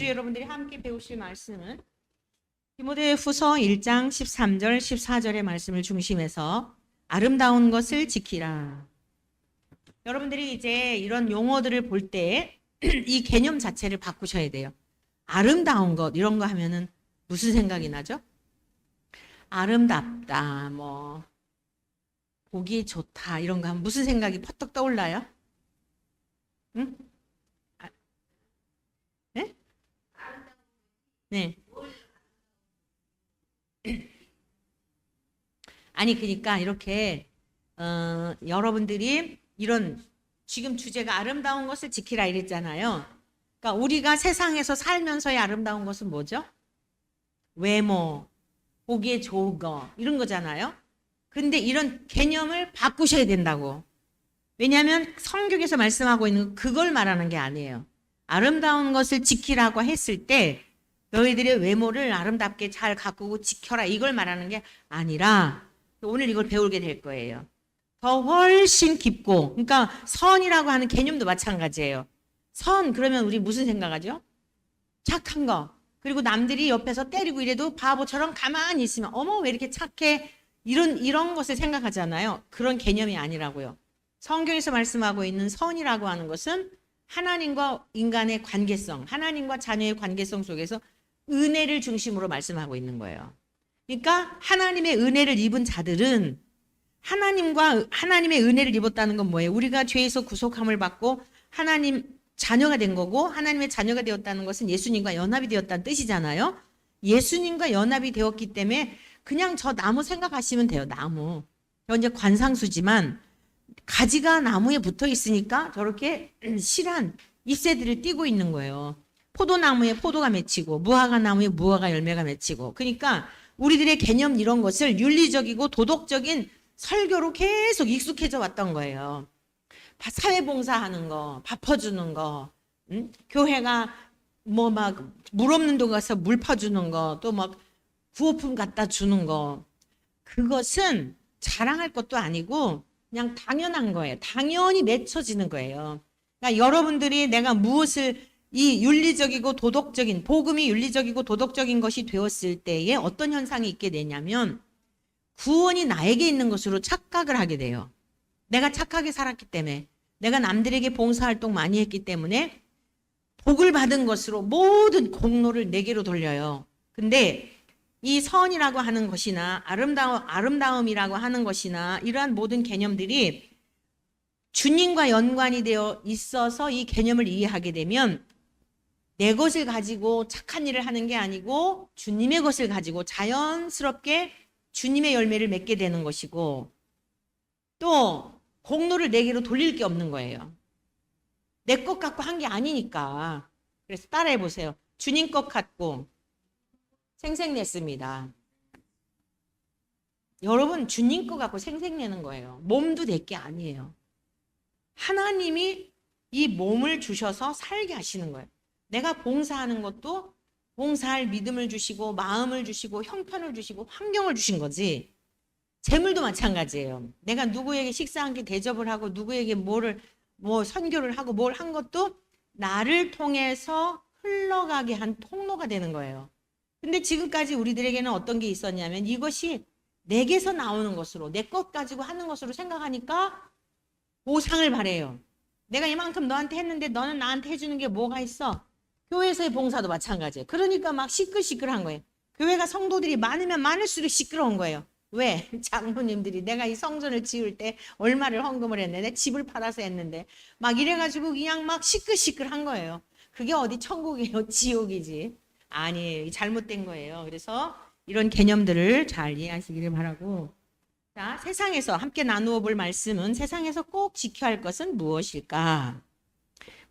주 여러분들이 함께 배우실 말씀은 디모데후서 1장 13절 14절의 말씀을 중심해서 아름다운 것을 지키라. 여러분들이 이제 이런 용어들을 볼 때 이 개념 자체를 바꾸셔야 돼요. 아름다운 것 이런 거 하면은 무슨 생각이 나죠? 아름답다, 뭐 보기 좋다 이런 거 하면 무슨 생각이 퍼뜩 떠올라요? 응? 아, 네? 네. 아니 그러니까 이렇게 여러분들이 이런 지금 주제가 아름다운 것을 지키라 이랬잖아요. 그러니까 우리가 세상에서 살면서의 아름다운 것은 뭐죠? 외모, 보기에 좋은 거 이런 거잖아요. 근데 이런 개념을 바꾸셔야 된다고. 왜냐하면 성경에서 말씀하고 있는 그걸 말하는 게 아니에요. 아름다운 것을 지키라고 했을 때 너희들의 외모를 아름답게 잘 가꾸고 지켜라 이걸 말하는 게 아니라 오늘 이걸 배우게 될 거예요. 더 훨씬 깊고, 그러니까 선이라고 하는 개념도 마찬가지예요. 선 그러면 우리 무슨 생각하죠? 착한 거. 그리고 남들이 옆에서 때리고 이래도 바보처럼 가만히 있으면 어머 왜 이렇게 착해 이런 것을 생각하잖아요. 그런 개념이 아니라고요. 성경에서 말씀하고 있는 선이라고 하는 것은 하나님과 인간의 관계성, 하나님과 자녀의 관계성 속에서 은혜를 중심으로 말씀하고 있는 거예요. 그러니까 하나님의 은혜를 입은 자들은 하나님의 은혜를 입었다는 건 뭐예요? 우리가 죄에서 구속함을 받고 하나님 자녀가 된 거고 하나님의 자녀가 되었다는 것은 예수님과 연합이 되었다는 뜻이잖아요. 예수님과 연합이 되었기 때문에 그냥 저 나무 생각하시면 돼요. 나무. 저 이제 관상수지만 가지가 나무에 붙어 있으니까 저렇게 실한 잎새들을 띠고 있는 거예요. 포도나무에 포도가 맺히고 무화과 나무에 무화과 열매가 맺히고 그러니까 우리들의 개념 이런 것을 윤리적이고 도덕적인 설교로 계속 익숙해져 왔던 거예요. 사회봉사하는 거, 밥 퍼주는 거, 교회가 뭐 막 물 없는 데 가서 물 퍼주는 거, 또 막 구호품 갖다 주는 거, 그것은 자랑할 것도 아니고 그냥 당연한 거예요. 당연히 맺혀지는 거예요. 그러니까 여러분들이 내가 무엇을 이 윤리적이고 도덕적인 복음이 윤리적이고 도덕적인 것이 되었을 때에 어떤 현상이 있게 되냐면 구원이 나에게 있는 것으로 착각을 하게 돼요. 내가 착하게 살았기 때문에 내가 남들에게 봉사활동 많이 했기 때문에 복을 받은 것으로 모든 공로를 내게로 돌려요. 근데 이 선이라고 하는 것이나 아름다움이라고 하는 것이나 이러한 모든 개념들이 주님과 연관이 되어 있어서 이 개념을 이해하게 되면 내 것을 가지고 착한 일을 하는 게 아니고 주님의 것을 가지고 자연스럽게 주님의 열매를 맺게 되는 것이고 또 공로를 내게로 돌릴 게 없는 거예요. 내 것 갖고 한 게 아니니까. 그래서 따라해 보세요. 주님 것 갖고 생색냈습니다. 여러분 주님 것 갖고 생색내는 거예요. 몸도 내 게 아니에요. 하나님이 이 몸을 주셔서 살게 하시는 거예요. 내가 봉사하는 것도 봉사할 믿음을 주시고 마음을 주시고 형편을 주시고 환경을 주신 거지. 재물도 마찬가지예요. 내가 누구에게 식사 한 끼 대접을 하고 누구에게 뭐 선교를 하고 뭘 한 것도 나를 통해서 흘러가게 한 통로가 되는 거예요. 근데 지금까지 우리들에게는 어떤 게 있었냐면 이것이 내게서 나오는 것으로 내 것 가지고 하는 것으로 생각하니까 보상을 바래요. 내가 이만큼 너한테 했는데 너는 나한테 해주는 게 뭐가 있어? 교회에서의 봉사도 마찬가지예요. 그러니까 막 시끌시끌한 거예요. 교회가 성도들이 많으면 많을수록 시끄러운 거예요. 왜? 장로님들이 내가 이 성전을 지을 때 얼마를 헌금을 했는데 집을 팔아서 했는데 막 이래가지고 그냥 막 시끌시끌한 거예요. 그게 어디 천국이에요? 지옥이지. 아니에요. 잘못된 거예요. 그래서 이런 개념들을 잘 이해하시기를 바라고 자, 세상에서 함께 나누어 볼 말씀은 세상에서 꼭 지켜야 할 것은 무엇일까?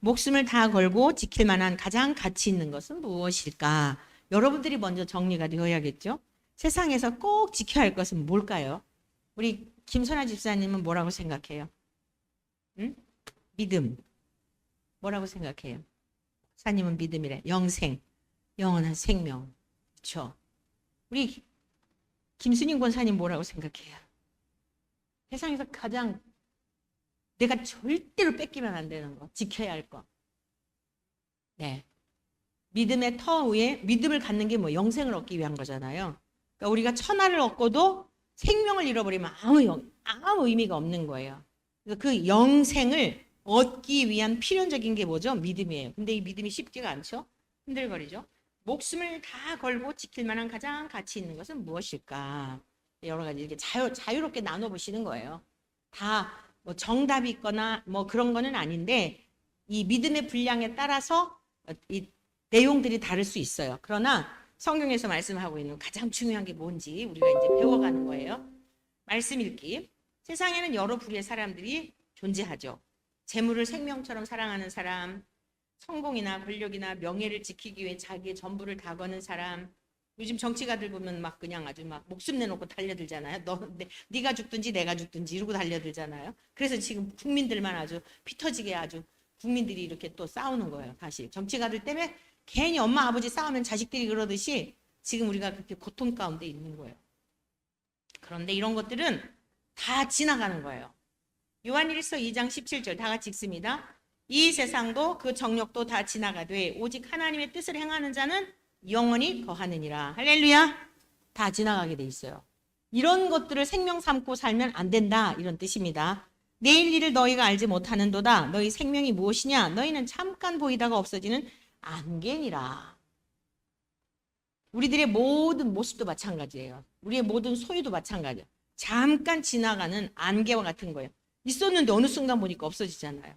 목숨을 다 걸고 지킬 만한 가장 가치 있는 것은 무엇일까? 여러분들이 먼저 정리가 되어야겠죠? 세상에서 꼭 지켜야 할 것은 뭘까요? 우리 김선아 집사님은 뭐라고 생각해요? 응? 믿음. 뭐라고 생각해요? 사님은 믿음이래. 영생. 영원한 생명. 그렇죠? 우리 김순인 권사님 뭐라고 생각해요? 세상에서 가장 내가 절대로 뺏기면 안 되는 거, 지켜야 할 거. 네. 믿음의 터 위에 믿음을 갖는 게 뭐 영생을 얻기 위한 거잖아요. 그러니까 우리가 천하를 얻고도 생명을 잃어버리면 아무 의미가 없는 거예요. 그래서 그 영생을 얻기 위한 필연적인 게 뭐죠? 믿음이에요. 근데 이 믿음이 쉽지가 않죠? 흔들거리죠? 목숨을 다 걸고 지킬 만한 가장 가치 있는 것은 무엇일까? 여러 가지 이렇게 자유롭게 나눠보시는 거예요. 다 뭐 정답이 있거나 뭐 그런 거는 아닌데 이 믿음의 분량에 따라서 이 내용들이 다를 수 있어요. 그러나 성경에서 말씀하고 있는 가장 중요한 게 뭔지 우리가 이제 배워가는 거예요. 말씀 읽기. 세상에는 여러 부류의 사람들이 존재하죠. 재물을 생명처럼 사랑하는 사람, 성공이나 권력이나 명예를 지키기 위해 자기의 전부를 다 거는 사람. 요즘 정치가들 보면 막 그냥 아주 막 목숨 내놓고 달려들잖아요. 네가 죽든지 내가 죽든지 이러고 달려들잖아요. 그래서 지금 국민들만 아주 피 터지게 아주 국민들이 이렇게 또 싸우는 거예요. 다시 정치가들 때문에 괜히 엄마 아버지 싸우면 자식들이 그러듯이 지금 우리가 그렇게 고통 가운데 있는 거예요. 그런데 이런 것들은 다 지나가는 거예요. 요한일서 2장 17절 다 같이 읽습니다. 이 세상도 그 정욕도 다 지나가되 오직 하나님의 뜻을 행하는 자는 영원히 거하느니라. 할렐루야. 다 지나가게 돼 있어요. 이런 것들을 생명 삼고 살면 안 된다 이런 뜻입니다. 내일 일을 너희가 알지 못하는도다. 너희 생명이 무엇이냐? 너희는 잠깐 보이다가 없어지는 안개니라. 우리들의 모든 모습도 마찬가지예요. 우리의 모든 소유도 마찬가지예요. 잠깐 지나가는 안개와 같은 거예요. 있었는데 어느 순간 보니까 없어지잖아요.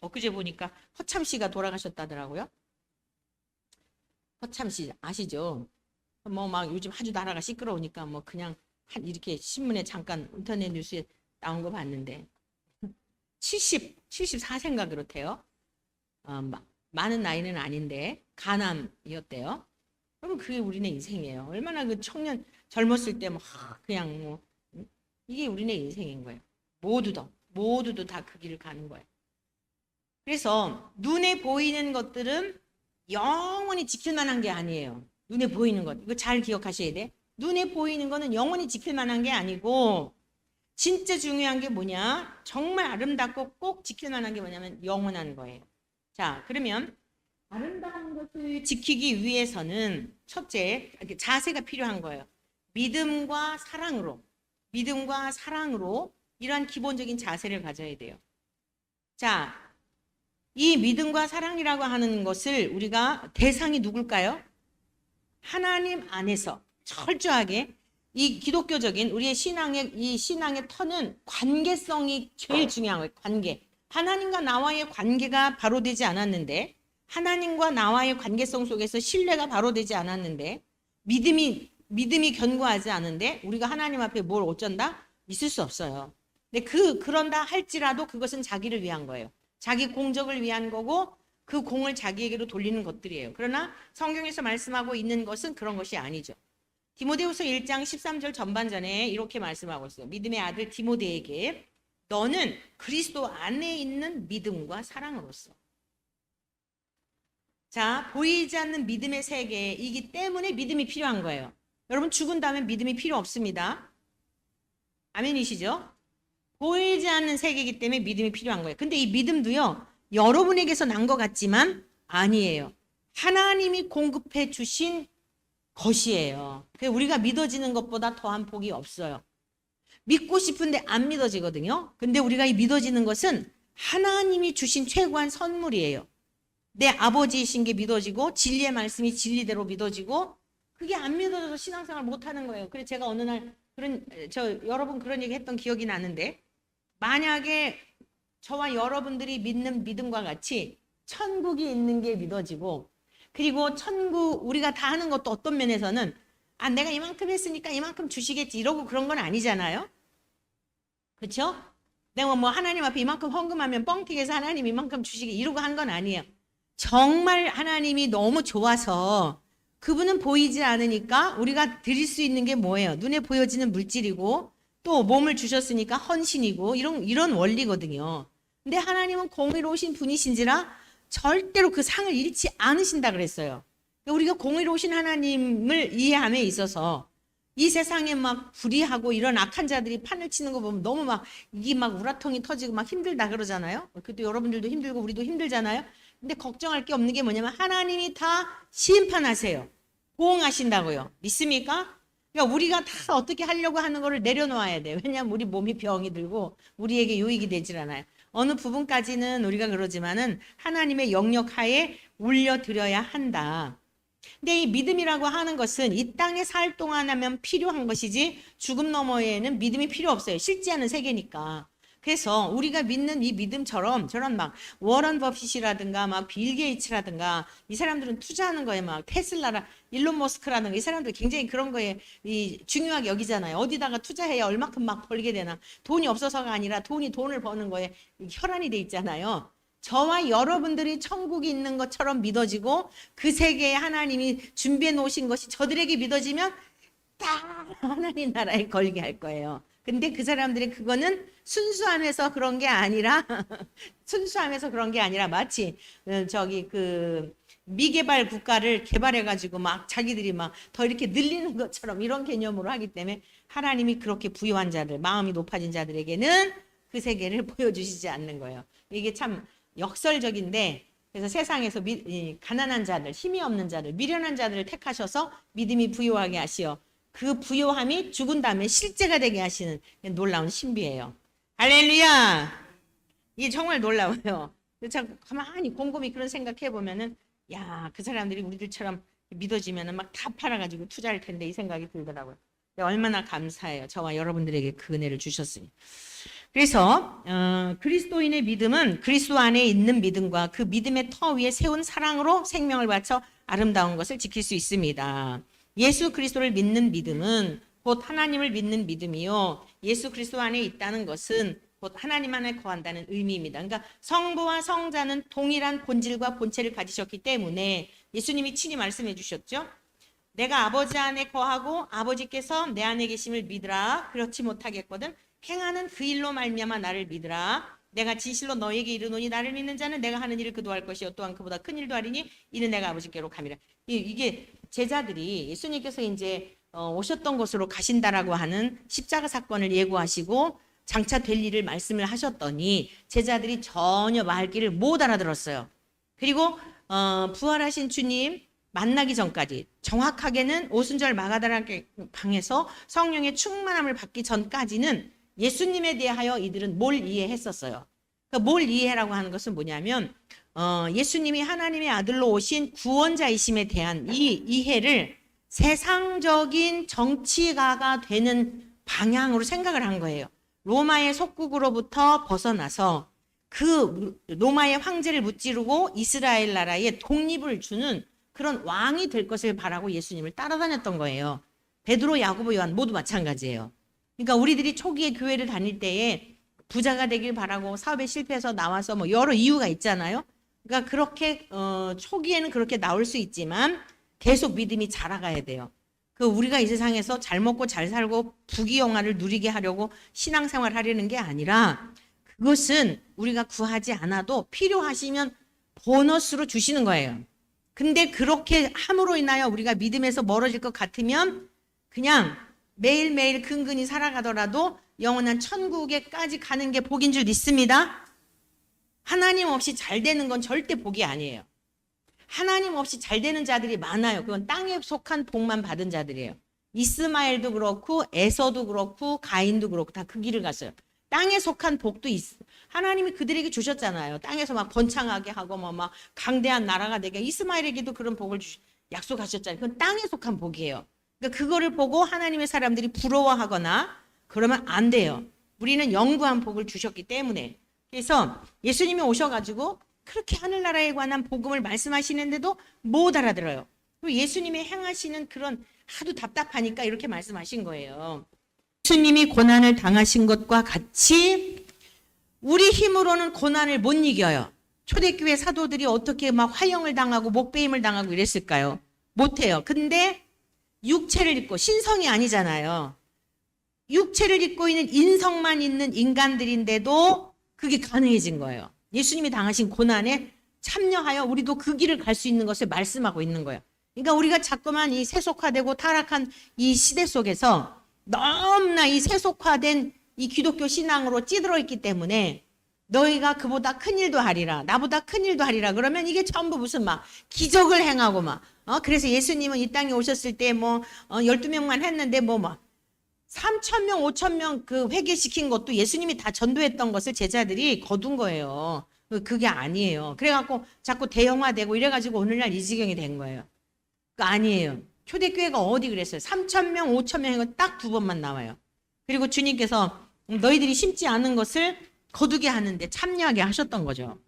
엊그제 보니까 허참 씨가 돌아가셨다더라고요. 허참 씨 아시죠? 뭐 막 요즘 아주 나라가 시끄러우니까 뭐 그냥 이렇게 신문에 잠깐 인터넷 뉴스에 나온 거 봤는데 74세인가 그렇대요. 많은 나이는 아닌데 간암이었대요. 그럼 그게 우리네 인생이에요. 얼마나 그 청년 젊었을 때 뭐 그냥 뭐 이게 우리네 인생인 거예요. 모두도 다 그 길을 가는 거예요. 그래서 눈에 보이는 것들은 영원히 지킬 만한 게 아니에요. 눈에 보이는 것. 이거 잘 기억하셔야 돼. 눈에 보이는 거는 영원히 지킬 만한 게 아니고 진짜 중요한 게 뭐냐? 정말 아름답고 꼭 지킬 만한 게 뭐냐면 영원한 거예요. 자, 그러면 아름다운 것을 지키기 위해서는 첫째, 자세가 필요한 거예요. 믿음과 사랑으로 이러한 기본적인 자세를 가져야 돼요. 자, 이 믿음과 사랑이라고 하는 것을 우리가 대상이 누굴까요? 하나님 안에서 철저하게 이 기독교적인 우리의 신앙의 터는 관계성이 제일 중요한 거예요. 관계. 하나님과 나와의 관계가 바로 되지 않았는데 하나님과 나와의 관계성 속에서 신뢰가 바로 되지 않았는데 믿음이 견고하지 않은데 우리가 하나님 앞에 뭘 어쩐다? 있을 수 없어요. 근데 그런다 할지라도 그것은 자기를 위한 거예요. 자기 공적을 위한 거고 그 공을 자기에게로 돌리는 것들이에요. 그러나 성경에서 말씀하고 있는 것은 그런 것이 아니죠. 디모데후서 1장 13절 전반전에 이렇게 말씀하고 있어요. 믿음의 아들 디모데에게 너는 그리스도 안에 있는 믿음과 사랑으로서. 자, 보이지 않는 믿음의 세계이기 때문에 믿음이 필요한 거예요. 여러분 죽은 다음에 믿음이 필요 없습니다. 아멘이시죠? 보이지 않는 세계이기 때문에 믿음이 필요한 거예요. 근데 이 믿음도요. 여러분에게서 난 것 같지만 아니에요. 하나님이 공급해 주신 것이에요. 우리가 믿어지는 것보다 더한 복이 없어요. 믿고 싶은데 안 믿어지거든요. 근데 우리가 이 믿어지는 것은 하나님이 주신 최고한 선물이에요. 내 아버지이신 게 믿어지고 진리의 말씀이 진리대로 믿어지고 그게 안 믿어져서 신앙생활 못하는 거예요. 그래서 제가 어느 날 여러분 그런 얘기 했던 기억이 나는데 만약에 저와 여러분들이 믿는 믿음과 같이 천국이 있는 게 믿어지고 그리고 천국 우리가 다 하는 것도 어떤 면에서는 내가 이만큼 했으니까 이만큼 주시겠지 이러고 그런 건 아니잖아요. 그렇죠? 내가 뭐 하나님 앞에 이만큼 헌금하면 뻥튀기해서 하나님 이만큼 주시게 이러고 한 건 아니에요. 정말 하나님이 너무 좋아서 그분은 보이지 않으니까 우리가 드릴 수 있는 게 뭐예요? 눈에 보여지는 물질이고 또 몸을 주셨으니까 헌신이고 이런 원리거든요. 근데 하나님은 공의로우신 분이신지라 절대로 그 상을 잃지 않으신다 그랬어요. 우리가 공의로우신 하나님을 이해함에 있어서 이 세상에 막 불의하고 이런 악한 자들이 판을 치는 거 보면 너무 이게 우라통이 터지고 막 힘들다 그러잖아요. 그때 여러분들도 힘들고 우리도 힘들잖아요. 근데 걱정할 게 없는 게 뭐냐면 하나님이 다 심판하세요. 보응하신다고요. 믿습니까? 그러니까 우리가 다 어떻게 하려고 하는 거를 내려놓아야 돼요. 왜냐하면 우리 몸이 병이 들고 우리에게 유익이 되질 않아요. 어느 부분까지는 우리가 그러지만은 하나님의 영역 하에 올려드려야 한다. 근데 이 믿음이라고 하는 것은 이 땅에 살 동안 하면 필요한 것이지 죽음 너머에는 믿음이 필요 없어요. 실지 않은 세계니까. 그래서 우리가 믿는 이 믿음처럼 저런 막 워런 버핏이라든가 막 빌 게이츠라든가 이 사람들은 투자하는 거에 막 테슬라라 일론 머스크라든가 이 사람들 굉장히 그런 거에 이 중요하게 여기잖아요. 어디다가 투자해야 얼마큼 막 벌게 되나. 돈이 없어서가 아니라 돈을 버는 거에 혈안이 돼 있잖아요. 저와 여러분들이 천국이 있는 것처럼 믿어지고 그 세계에 하나님이 준비해 놓으신 것이 저들에게 믿어지면 딱 하나님 나라에 걸게 할 거예요. 근데 그 사람들이 그거는 순수함에서 그런 게 아니라 순수함에서 그런 게 아니라 마치 저기 그 미개발 국가를 개발해 가지고 막 자기들이 막 더 이렇게 늘리는 것처럼 이런 개념으로 하기 때문에 하나님이 그렇게 부유한 자들, 마음이 높아진 자들에게는 그 세계를 보여주시지 않는 거예요. 이게 참 역설적인데 그래서 세상에서 가난한 자들, 힘이 없는 자들, 미련한 자들을 택하셔서 믿음이 부유하게 하시어 그 부요함이 죽은 다음에 실제가 되게 하시는 놀라운 신비예요. 할렐루야! 이게 정말 놀라워요. 참 가만히 곰곰이 그런 생각해 보면은 야, 그 사람들이 우리들처럼 믿어지면은 막 다 팔아가지고 투자할 텐데 이 생각이 들더라고요. 얼마나 감사해요. 저와 여러분들에게 그 은혜를 주셨으니. 그래서 그리스도인의 믿음은 그리스도 안에 있는 믿음과 그 믿음의 터 위에 세운 사랑으로 생명을 바쳐 아름다운 것을 지킬 수 있습니다. 예수 그리스도를 믿는 믿음은 곧 하나님을 믿는 믿음이요. 예수 그리스도 안에 있다는 것은 곧 하나님 안에 거한다는 의미입니다. 그러니까 성부와 성자는 동일한 본질과 본체를 가지셨기 때문에 예수님이 친히 말씀해 주셨죠. 내가 아버지 안에 거하고 아버지께서 내 안에 계심을 믿으라. 그렇지 못하겠거든 행하는 그 일로 말미암아 나를 믿으라. 내가 진실로 너에게 이르노니 나를 믿는 자는 내가 하는 일을 그도 할 것이요 또한 그보다 큰 일도 하리니 이는 내가 아버지께로 감이라. 이게 제자들이 예수님께서 이제 오셨던 곳으로 가신다라고 하는 십자가 사건을 예고하시고 장차 될 일을 말씀을 하셨더니 제자들이 전혀 말귀를 못 알아들었어요. 그리고 부활하신 주님 만나기 전까지 정확하게는 오순절 마가다라 강에서 성령의 충만함을 받기 전까지는 예수님에 대하여 이들은 뭘 이해했었어요. 그러니까 뭘 이해라고 하는 것은 뭐냐면 예수님이 하나님의 아들로 오신 구원자이심에 대한 이 이해를 세상적인 정치가가 되는 방향으로 생각을 한 거예요. 로마의 속국으로부터 벗어나서 그 로마의 황제를 무찌르고 이스라엘 나라에 독립을 주는 그런 왕이 될 것을 바라고 예수님을 따라다녔던 거예요. 베드로, 야고보, 요한 모두 마찬가지예요. 그러니까 우리들이 초기에 교회를 다닐 때에 부자가 되길 바라고 사업에 실패해서 나와서 뭐 여러 이유가 있잖아요. 그러니까 그렇게 초기에는 그렇게 나올 수 있지만 계속 믿음이 자라가야 돼요. 그 우리가 이 세상에서 잘 먹고 잘 살고 부귀영화를 누리게 하려고 신앙생활 하려는 게 아니라 그것은 우리가 구하지 않아도 필요하시면 보너스로 주시는 거예요. 근데 그렇게 함으로 인하여 우리가 믿음에서 멀어질 것 같으면 그냥 매일매일 근근히 살아가더라도 영원한 천국에까지 가는 게 복인 줄 믿습니다. 하나님 없이 잘 되는 건 절대 복이 아니에요. 하나님 없이 잘 되는 자들이 많아요. 그건 땅에 속한 복만 받은 자들이에요. 이스마엘도 그렇고 에서도 그렇고 가인도 그렇고 다 그 길을 갔어요. 땅에 속한 복도 하나님이 그들에게 주셨잖아요. 땅에서 막 번창하게 하고 막 강대한 나라가 되게 이스마엘에게도 그런 복을 약속하셨잖아요. 그건 땅에 속한 복이에요. 그러니까 그거를 보고 하나님의 사람들이 부러워하거나 그러면 안 돼요. 우리는 영구한 복을 주셨기 때문에. 그래서 예수님이 오셔가지고 그렇게 하늘나라에 관한 복음을 말씀하시는데도 못 알아들어요. 예수님이 행하시는 그런 하도 답답하니까 이렇게 말씀하신 거예요. 예수님이 고난을 당하신 것과 같이 우리 힘으로는 고난을 못 이겨요. 초대교회 사도들이 어떻게 막 화형을 당하고 목베임을 당하고 이랬을까요? 못해요. 근데 육체를 입고 신성이 아니잖아요. 육체를 입고 있는 인성만 있는 인간들인데도 그게 가능해진 거예요. 예수님이 당하신 고난에 참여하여 우리도 그 길을 갈 수 있는 것을 말씀하고 있는 거예요. 그러니까 우리가 자꾸만 이 세속화되고 타락한 이 시대 속에서 너무나 이 세속화된 이 기독교 신앙으로 찌들어 있기 때문에 너희가 그보다 큰 일도 하리라. 나보다 큰 일도 하리라. 그러면 이게 전부 무슨 막 기적을 행하고 막 그래서 예수님은 이 땅에 오셨을 때 뭐 12명만 했는데 뭐 3,000명, 5,000명 그 회개시킨 것도 예수님이 다 전도했던 것을 제자들이 거둔 거예요. 그게 아니에요. 그래갖고 자꾸 대형화되고 이래가지고 오늘날 이 지경이 된 거예요. 그 아니에요. 초대교회가 어디 그랬어요? 3,000명, 5,000명 이거 딱 2번만 나와요. 그리고 주님께서 너희들이 심지 않은 것을 거두게 하는데 참여하게 하셨던 거죠.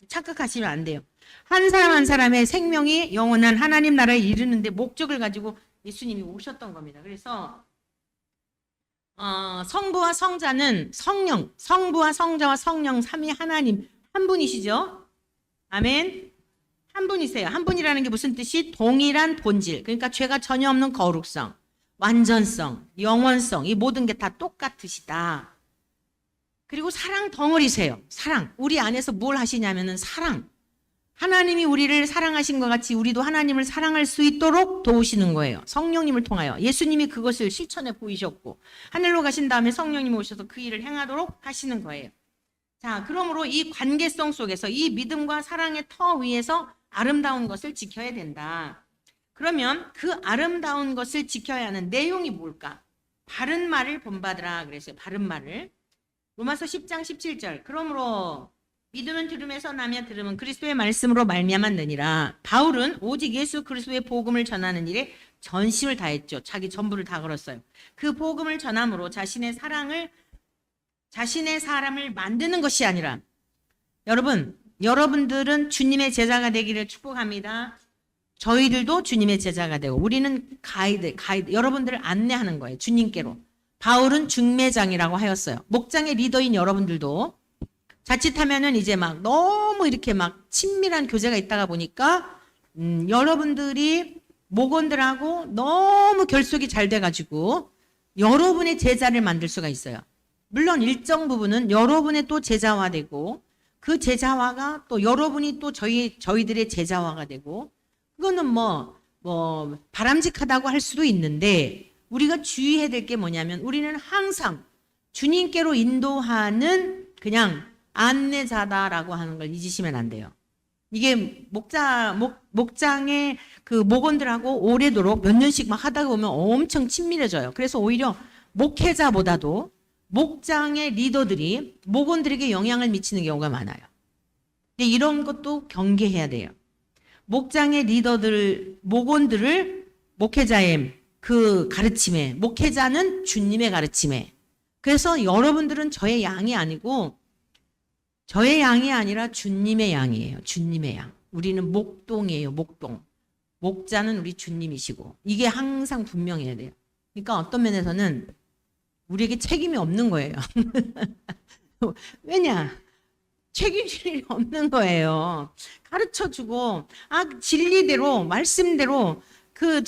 착각하시면 안 돼요. 한 사람 한 사람의 생명이 영원한 하나님 나라에 이르는데 목적을 가지고 예수님이 오셨던 겁니다. 그래서 성부와 성자는 성령, 성부와 성자와 성령 삼위 하나님 한 분이시죠. 아멘. 한 분이세요. 한 분이라는 게 무슨 뜻이? 동일한 본질. 그러니까 죄가 전혀 없는 거룩성, 완전성, 영원성 이 모든 게 다 똑같으시다. 그리고 사랑 덩어리세요. 사랑. 우리 안에서 뭘 하시냐면은 사랑. 하나님이 우리를 사랑하신 것 같이 우리도 하나님을 사랑할 수 있도록 도우시는 거예요. 성령님을 통하여. 예수님이 그것을 실천해 보이셨고 하늘로 가신 다음에 성령님이 오셔서 그 일을 행하도록 하시는 거예요. 자, 그러므로 이 관계성 속에서 이 믿음과 사랑의 터 위에서 아름다운 것을 지켜야 된다. 그러면 그 아름다운 것을 지켜야 하는 내용이 뭘까? 바른 말을 본받으라 그랬어요. 바른 말을. 로마서 10장 17절. 그러므로 믿음은 들음에서 나며 들음은 그리스도의 말씀으로 말미암았느니라. 바울은 오직 예수 그리스도의 복음을 전하는 일에 전심을 다했죠. 자기 전부를 다 걸었어요. 그 복음을 전함으로 자신의 사람을 만드는 것이 아니라 여러분들은 주님의 제자가 되기를 축복합니다. 저희들도 주님의 제자가 되고 우리는 가이드 여러분들을 안내하는 거예요. 주님께로. 바울은 중매장이라고 하였어요. 목장의 리더인 여러분들도 자칫하면은 이제 막 너무 이렇게 막 친밀한 교제가 있다가 보니까 여러분들이 목원들하고 너무 결속이 잘 돼가지고 여러분의 제자를 만들 수가 있어요. 물론 일정 부분은 여러분의 또 제자화되고 그 제자화가 또 여러분이 또 저희들의 제자화가 되고 그거는 뭐 바람직하다고 할 수도 있는데 우리가 주의해야 될 게 뭐냐면 우리는 항상 주님께로 인도하는 그냥 안내자다라고 하는 걸 잊으시면 안 돼요. 이게 목장의 그 목원들하고 오래도록 몇 년씩 막 하다가 보면 엄청 친밀해져요. 그래서 오히려 목회자보다도 목장의 리더들이 목원들에게 영향을 미치는 경우가 많아요. 근데 이런 것도 경계해야 돼요. 목장의 리더들, 목원들을 목회자의 그 가르침에, 목회자는 주님의 가르침에. 그래서 여러분들은 저의 양이 아니고 저의 양이 아니라 주님의 양이에요. 주님의 양. 우리는 목동이에요. 목동. 목자는 우리 주님이시고 이게 항상 분명해야 돼요. 그러니까 어떤 면에서는 우리에게 책임이 없는 거예요. 왜냐? 책임질 일이 없는 거예요. 가르쳐주고 진리대로 말씀대로 그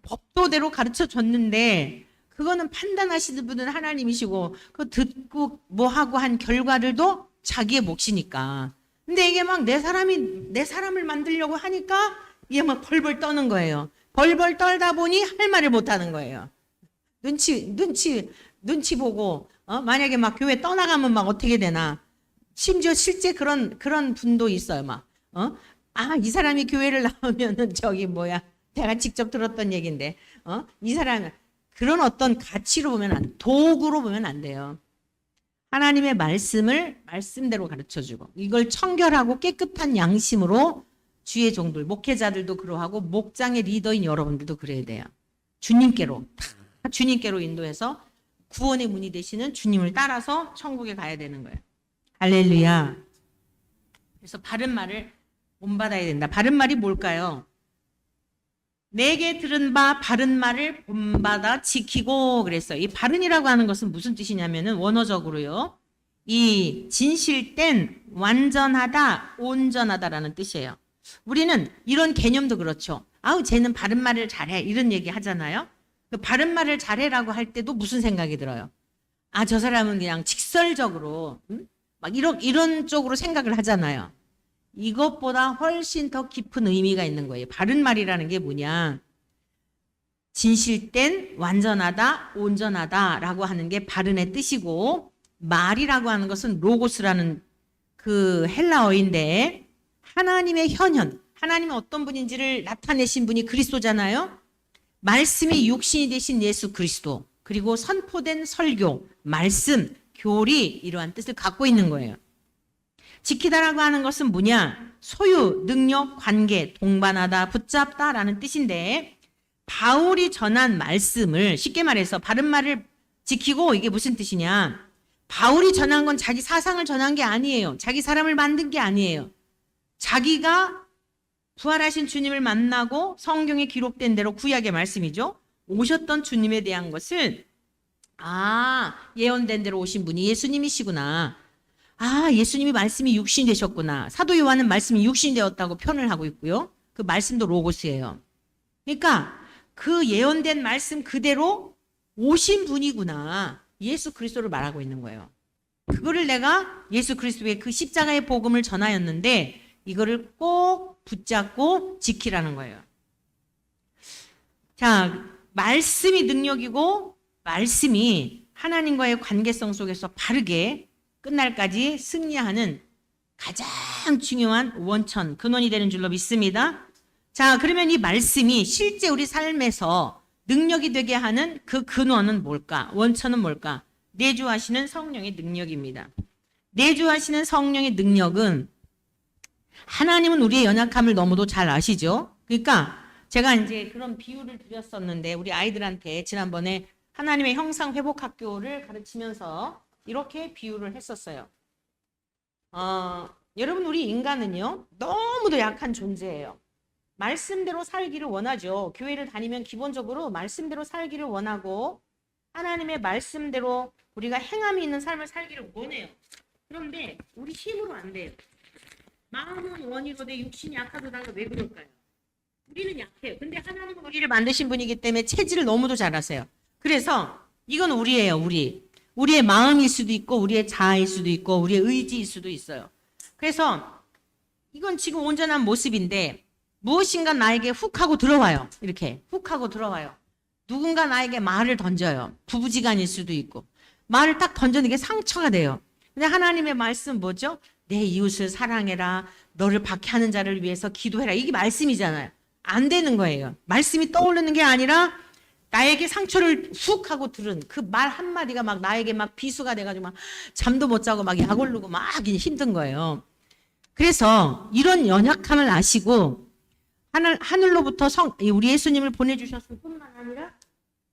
법도대로 가르쳐줬는데 그거는 판단하시는 분은 하나님이시고 그거 듣고 뭐하고 한 결과들도 자기의 몫이니까. 근데 이게 막 내 사람을 만들려고 하니까 이게 막 벌벌 떠는 거예요. 벌벌 떨다 보니 할 말을 못 하는 거예요. 눈치 보고 만약에 막 교회 떠나가면 막 어떻게 되나. 심지어 실제 그런 분도 있어요. 이 사람이 교회를 나오면은 내가 직접 들었던 얘기인데 이 사람 그런 어떤 가치로 보면 도구로 보면 안 돼요. 하나님의 말씀을 말씀대로 가르쳐주고 이걸 청결하고 깨끗한 양심으로 주의 종들, 목회자들도 그러하고 목장의 리더인 여러분들도 그래야 돼요. 주님께로 인도해서 구원의 문이 되시는 주님을 따라서 천국에 가야 되는 거예요. 할렐루야. 그래서 바른 말을 본받아야 된다. 바른 말이 뭘까요? 내게 들은 바 바른 말을 본받아 지키고 그랬어요. 이 바른이라고 하는 것은 무슨 뜻이냐면은 원어적으로요. 이 진실된 완전하다, 온전하다라는 뜻이에요. 우리는 이런 개념도 그렇죠. 쟤는 바른 말을 잘해 이런 얘기 하잖아요. 그 바른 말을 잘해라고 할 때도 무슨 생각이 들어요? 저 사람은 그냥 직설적으로 막 이런 쪽으로 생각을 하잖아요. 이것보다 훨씬 더 깊은 의미가 있는 거예요. 바른 말이라는 게 뭐냐? 진실된, 완전하다, 온전하다라고 하는 게 바른의 뜻이고 말이라고 하는 것은 로고스라는 그 헬라어인데 하나님의 현현, 하나님은 어떤 분인지를 나타내신 분이 그리스도잖아요. 말씀이 육신이 되신 예수 그리스도, 그리고 선포된 설교, 말씀, 교리 이러한 뜻을 갖고 있는 거예요. 지키다라고 하는 것은 뭐냐? 소유, 능력, 관계, 동반하다, 붙잡다라는 뜻인데 바울이 전한 말씀을 쉽게 말해서 바른 말을 지키고 이게 무슨 뜻이냐? 바울이 전한 건 자기 사상을 전한 게 아니에요. 자기 사람을 만든 게 아니에요. 자기가 부활하신 주님을 만나고 성경에 기록된 대로 구약의 말씀이죠. 오셨던 주님에 대한 것을 예언된 대로 오신 분이 예수님이시구나. 예수님이 말씀이 육신이 되셨구나. 사도 요한은 말씀이 육신이 되었다고 표현을 하고 있고요. 그 말씀도 로고스예요. 그러니까 그 예언된 말씀 그대로 오신 분이구나. 예수 그리스도를 말하고 있는 거예요. 그거를 내가 예수 그리스도의 그 십자가의 복음을 전하였는데 이거를 꼭 붙잡고 지키라는 거예요. 자, 말씀이 능력이고 말씀이 하나님과의 관계성 속에서 바르게 끝날까지 승리하는 가장 중요한 원천, 근원이 되는 줄로 믿습니다. 자, 그러면 이 말씀이 실제 우리 삶에서 능력이 되게 하는 그 근원은 뭘까? 원천은 뭘까? 내주하시는 성령의 능력입니다. 내주하시는 성령의 능력은 하나님은 우리의 연약함을 너무도 잘 아시죠? 그러니까 제가 이제 그런 비유를 드렸었는데 우리 아이들한테 지난번에 하나님의 형상 회복 학교를 가르치면서 이렇게 비유를 했었어요. 여러분 우리 인간은요 너무도 약한 존재예요. 말씀대로 살기를 원하죠. 교회를 다니면 기본적으로 말씀대로 살기를 원하고 하나님의 말씀대로 우리가 행함이 있는 삶을 살기를 원해요. 그런데 우리 힘으로 안 돼요. 마음은 원이로되 육신이 약하도다. 왜 그럴까요? 우리는 약해요. 근데 하나님은 우리를 만드신 분이기 때문에 체질을 너무도 잘 아세요. 그래서 이건 우리예요. 우리의 마음일 수도 있고 우리의 자아일 수도 있고 우리의 의지일 수도 있어요. 그래서 이건 지금 온전한 모습인데 무엇인가 나에게 훅 하고 들어와요. 이렇게 훅 하고 들어와요. 누군가 나에게 말을 던져요. 부부지간일 수도 있고 말을 딱 던져는 게 상처가 돼요. 근데 하나님의 말씀은 뭐죠? 내 이웃을 사랑해라. 너를 박해하는 자를 위해서 기도해라. 이게 말씀이잖아요. 안 되는 거예요. 말씀이 떠오르는 게 아니라 나에게 상처를 훅 하고 들은 그 말 한마디가 막 나에게 막 비수가 돼가지고 막 잠도 못 자고 막 약 오르고 막 힘든 거예요. 그래서 이런 연약함을 아시고 하늘로부터 우리 예수님을 보내주셨을 뿐만 아니라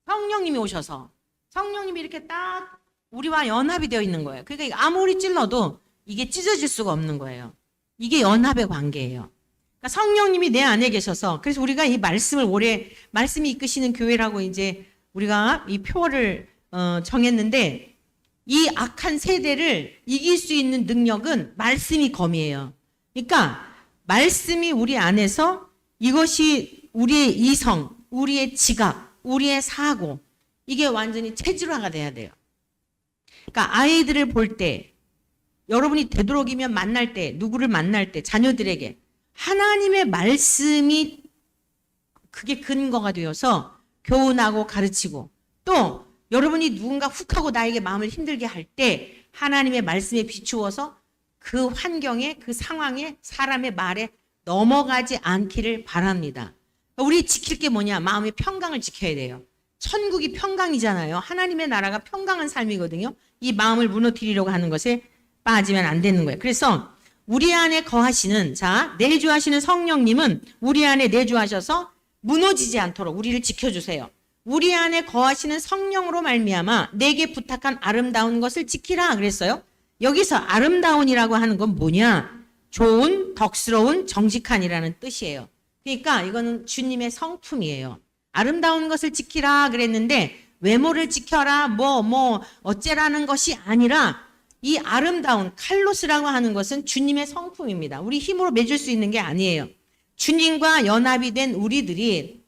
성령님이 오셔서 성령님이 이렇게 딱 우리와 연합이 되어 있는 거예요. 그러니까 아무리 찔러도 이게 찢어질 수가 없는 거예요. 이게 연합의 관계예요. 그러니까 성령님이 내 안에 계셔서 그래서 우리가 이 말씀을 말씀이 이끄시는 교회라고 이제 우리가 이 표어를 정했는데 이 악한 세대를 이길 수 있는 능력은 말씀이 검이에요. 그러니까 말씀이 우리 안에서 이것이 우리의 이성, 우리의 지각, 우리의 사고 이게 완전히 체질화가 돼야 돼요. 그러니까 아이들을 볼 때 여러분이 되도록이면 만날 때 누구를 만날 때 자녀들에게 하나님의 말씀이 그게 근거가 되어서 교훈하고 가르치고 또 여러분이 누군가 훅 하고 나에게 마음을 힘들게 할 때 하나님의 말씀에 비추어서 그 환경에 그 상황에 사람의 말에 넘어가지 않기를 바랍니다. 우리 지킬 게 뭐냐? 마음의 평강을 지켜야 돼요. 천국이 평강이잖아요. 하나님의 나라가 평강한 삶이거든요. 이 마음을 무너뜨리려고 하는 것에 빠지면 안 되는 거예요. 그래서 우리 안에 거하시는 내주하시는 성령님은 우리 안에 내주하셔서 무너지지 않도록 우리를 지켜주세요. 우리 안에 거하시는 성령으로 말미암아 내게 부탁한 아름다운 것을 지키라 그랬어요. 여기서 아름다운이라고 하는 건 뭐냐? 좋은, 덕스러운, 정직한이라는 뜻이에요. 그러니까 이거는 주님의 성품이에요. 아름다운 것을 지키라 그랬는데 외모를 지켜라 어째라는 것이 아니라 이 아름다운 칼로스라고 하는 것은 주님의 성품입니다. 우리 힘으로 맺을 수 있는 게 아니에요. 주님과 연합이 된 우리들이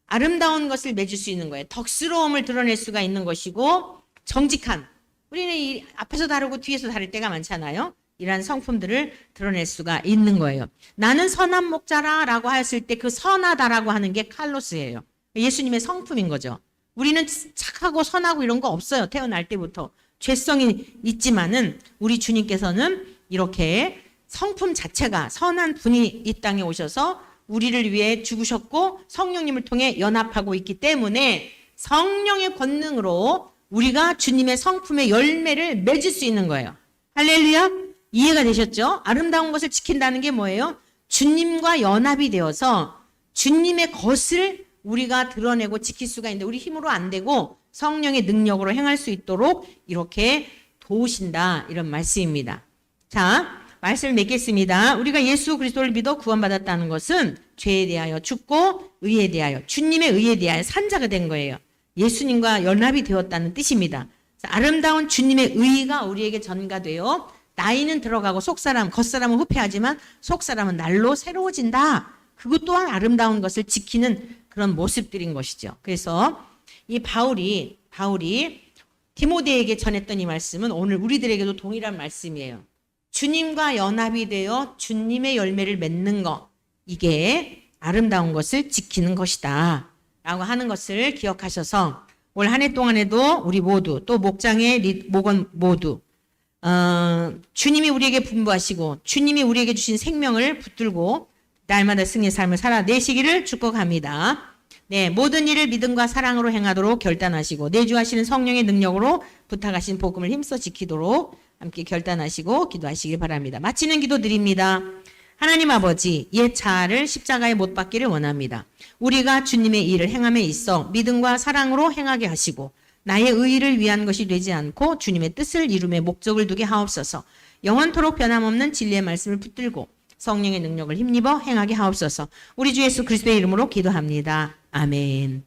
아름다운 것을 맺을 수 있는 거예요. 덕스러움을 드러낼 수가 있는 것이고 정직한 우리는 이 앞에서 다르고 뒤에서 다를 때가 많잖아요. 이러한 성품들을 드러낼 수가 있는 거예요. 나는 선한 목자라라고 했을 때 그 선하다라고 하는 게 칼로스예요. 예수님의 성품인 거죠. 우리는 착하고 선하고 이런 거 없어요. 태어날 때부터. 죄성이 있지만은 우리 주님께서는 이렇게 성품 자체가 선한 분이 이 땅에 오셔서 우리를 위해 죽으셨고 성령님을 통해 연합하고 있기 때문에 성령의 권능으로 우리가 주님의 성품의 열매를 맺을 수 있는 거예요. 할렐루야. 이해가 되셨죠? 아름다운 것을 지킨다는 게 뭐예요? 주님과 연합이 되어서 주님의 것을 우리가 드러내고 지킬 수가 있는데 우리 힘으로 안 되고 성령의 능력으로 행할 수 있도록 이렇게 도우신다, 이런 말씀입니다. 자, 말씀을 맺겠습니다. 우리가 예수 그리스도를 믿어 구원받았다는 것은 죄에 대하여 죽고 의에 대하여, 주님의 의에 대하여 산 자가 된 거예요. 예수님과 연합이 되었다는 뜻입니다. 아름다운 주님의 의가 우리에게 전가되어 나이는 들어가고 속사람, 겉사람은 후패하지만 속사람은 날로 새로워진다. 그것 또한 아름다운 것을 지키는 그런 모습들인 것이죠. 그래서 이 바울이 디모데에게 전했던 이 말씀은 오늘 우리들에게도 동일한 말씀이에요. 주님과 연합이 되어 주님의 열매를 맺는 것, 이게 아름다운 것을 지키는 것이다 라고 하는 것을 기억하셔서 올 한 해 동안에도 우리 모두, 또 목장의 목원 모두 주님이 우리에게 분부하시고 주님이 우리에게 주신 생명을 붙들고 날마다 승리의 삶을 살아내시기를 축복합니다. 네, 모든 일을 믿음과 사랑으로 행하도록 결단하시고 내주하시는 성령의 능력으로 부탁하신 복음을 힘써 지키도록 함께 결단하시고 기도하시길 바랍니다. 마치는 기도 드립니다. 하나님 아버지, 옛 자아를 십자가에 못 박기를 원합니다. 우리가 주님의 일을 행함에 있어 믿음과 사랑으로 행하게 하시고 나의 의의를 위한 것이 되지 않고 주님의 뜻을 이룸에 목적을 두게 하옵소서. 영원토록 변함없는 진리의 말씀을 붙들고 성령의 능력을 힘입어 행하게 하옵소서. 우리 주 예수 그리스도의 이름으로 기도합니다. 아멘.